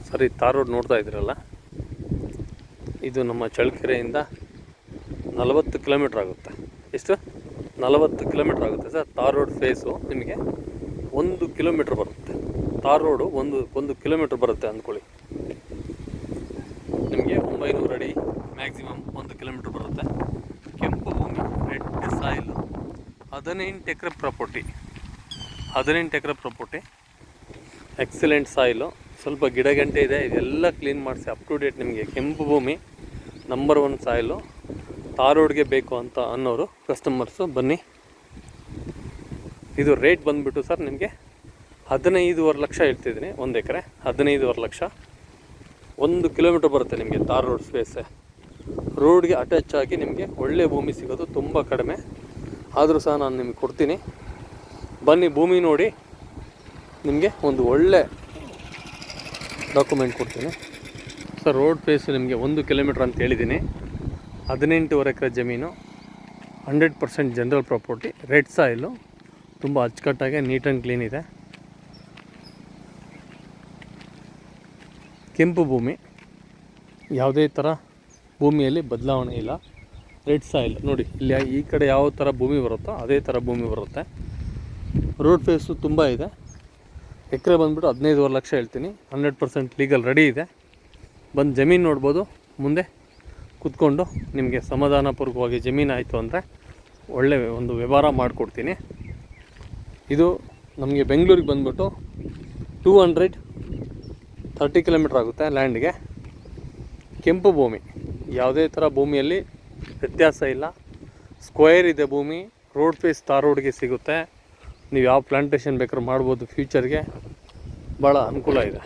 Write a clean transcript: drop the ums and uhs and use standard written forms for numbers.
ಸರಿ, tar road ನೋಡ್ತಾ ಇದ್ದೀರಲ್ಲ, ಇದು ನಮ್ಮ ಚಳ್ಳಕೆರೆಯಿಂದ 40 ಕಿಲೋಮೀಟ್ರ್ ಆಗುತ್ತೆ. ಎಷ್ಟು? 40 ಕಿಲೋಮೀಟ್ರ್ ಆಗುತ್ತೆ ಸರ್. ತಾರ್ ರೋಡ್ ಫೇಸು ನಿಮಗೆ 1 ಕಿಲೋಮೀಟ್ರ್ ಬರುತ್ತೆ. ತಾರ್ ರೋಡು ಒಂದು ಕಿಲೋಮೀಟ್ರ್ ಬರುತ್ತೆ ಅಂದ್ಕೊಳ್ಳಿ. ನಿಮಗೆ 900 ಅಡಿ ಮ್ಯಾಕ್ಸಿಮಮ್ 1 ಕಿಲೋಮೀಟ್ರ್ ಬರುತ್ತೆ. ಕೆಂಪು ಭೂಮಿ, ರೆಡ್ ಸಾಯಿಲು, 18 ಎಕರೆ ಪ್ರಾಪರ್ಟಿ. ಎಕ್ಸಲೆಂಟ್ ಸಾಯಿಲು, ಸ್ವಲ್ಪ ಗಿಡಗಂಟೆ ಇದೆ, ಇದೆಲ್ಲ ಕ್ಲೀನ್ ಮಾಡಿಸಿ ಅಪ್ ಟು ಡೇಟ್ ನಿಮಗೆ ಕೆಂಪು ಭೂಮಿ ನಂಬರ್ 1 ಸಾಯಿಲು. ತಾರ್ ರೋಡ್ಗೆ ಬೇಕು ಅಂತ ಅನ್ನೋರು ಕಸ್ಟಮರ್ಸು ಬನ್ನಿ. ಇದು ರೇಟ್ ಬಂದುಬಿಟ್ಟು ಸರ್ ನಿಮಗೆ 15.5 ಲಕ್ಷ ಹೇಳ್ತಿದ್ದೀನಿ. 1 ಎಕರೆ 15.5 ಲಕ್ಷ. 1 ಕಿಲೋಮೀಟ್ರ್ ಬರುತ್ತೆ ನಿಮಗೆ ತಾರ್ ರೋಡ್ ಸ್ಪೇಸೆ. ರೋಡ್ಗೆ ಅಟ್ಯಾಚ್ ಆಗಿ ನಿಮಗೆ ಒಳ್ಳೆ ಭೂಮಿ ಸಿಗೋದು ತುಂಬ ಕಡಿಮೆ. ಆದರೂ ಸಹ ನಾನು ನಿಮಗೆ ಕೊಡ್ತೀನಿ, ಬನ್ನಿ ಭೂಮಿ ನೋಡಿ, ನಿಮಗೆ ಒಂದು ಒಳ್ಳೆ ಡಾಕ್ಯುಮೆಂಟ್ ಕೊಡ್ತೀನಿ ಸರ್. ರೋಡ್ ಫೇಸು ನಿಮಗೆ 1 ಕಿಲೋಮೀಟ್ರ್ ಅಂತ ಹೇಳಿದ್ದೀನಿ. 18.5 ಎಕರೆ ಜಮೀನು, 100% ಜನರಲ್ ಪ್ರಾಪರ್ಟಿ, ರೆಡ್ ಸಾಯಿಲು, ತುಂಬ ಅಚ್ಚುಕಟ್ಟಾಗಿ ನೀಟ್ ಆ್ಯಂಡ್ ಕ್ಲೀನ್ ಇದೆ. ಕೆಂಪು ಭೂಮಿ, ಯಾವುದೇ ಥರ ಭೂಮಿಯಲ್ಲಿ ಬದಲಾವಣೆ ಇಲ್ಲ. ರೆಡ್ ಸಾಯಿಲ್ ನೋಡಿ, ಇಲ್ಲಿ ಈ ಕಡೆ ಯಾವ ಥರ ಭೂಮಿ ಬರುತ್ತೋ ಅದೇ ಥರ ಭೂಮಿ ಬರುತ್ತೆ. ರೋಡ್ ಫೇಸು ತುಂಬ ಇದೆ. ಎಕರೆ ಬಂದುಬಿಟ್ಟು 15.5 ಲಕ್ಷ ಹೇಳ್ತೀನಿ. 100% ಲೀಗಲ್ ರೆಡಿ ಇದೆ. ಬಂದು ಜಮೀನು ನೋಡ್ಬೋದು. ಮುಂದೆ ಕೂತ್ಕೊಂಡು ನಿಮಗೆ ಸಮಾಧಾನಪೂರ್ವಕವಾಗಿ ಜಮೀನು ಆಯಿತು ಅಂದರೆ ಒಳ್ಳೆ ಒಂದು ವ್ಯವಹಾರ ಮಾಡಿಕೊಡ್ತೀನಿ. ಇದು ನಮಗೆ ಬೆಂಗಳೂರಿಗೆ ಬಂದುಬಿಟ್ಟು 230 ಕಿಲೋಮೀಟ್ರ್ ಆಗುತ್ತೆ ಲ್ಯಾಂಡ್ಗೆ. ಕೆಂಪು ಭೂಮಿ, ಯಾವುದೇ ಥರ ಭೂಮಿಯಲ್ಲಿ ವ್ಯತ್ಯಾಸ ಇಲ್ಲ. ಸ್ಕ್ವೇರ್ ಇದೆ ಭೂಮಿ. ರೋಡ್ ಫೇಸ್ ತಾರ್ ರೋಡ್ಗೆ ಸಿಗುತ್ತೆ. ನೀವು ಯಾವ ಪ್ಲಾಂಟೇಷನ್ ಬೇಕಾದ್ರೂ ಮಾಡ್ಬೋದು. ಫ್ಯೂಚರ್ಗೆ ಭಾಳ ಅನುಕೂಲ ಇದೆ.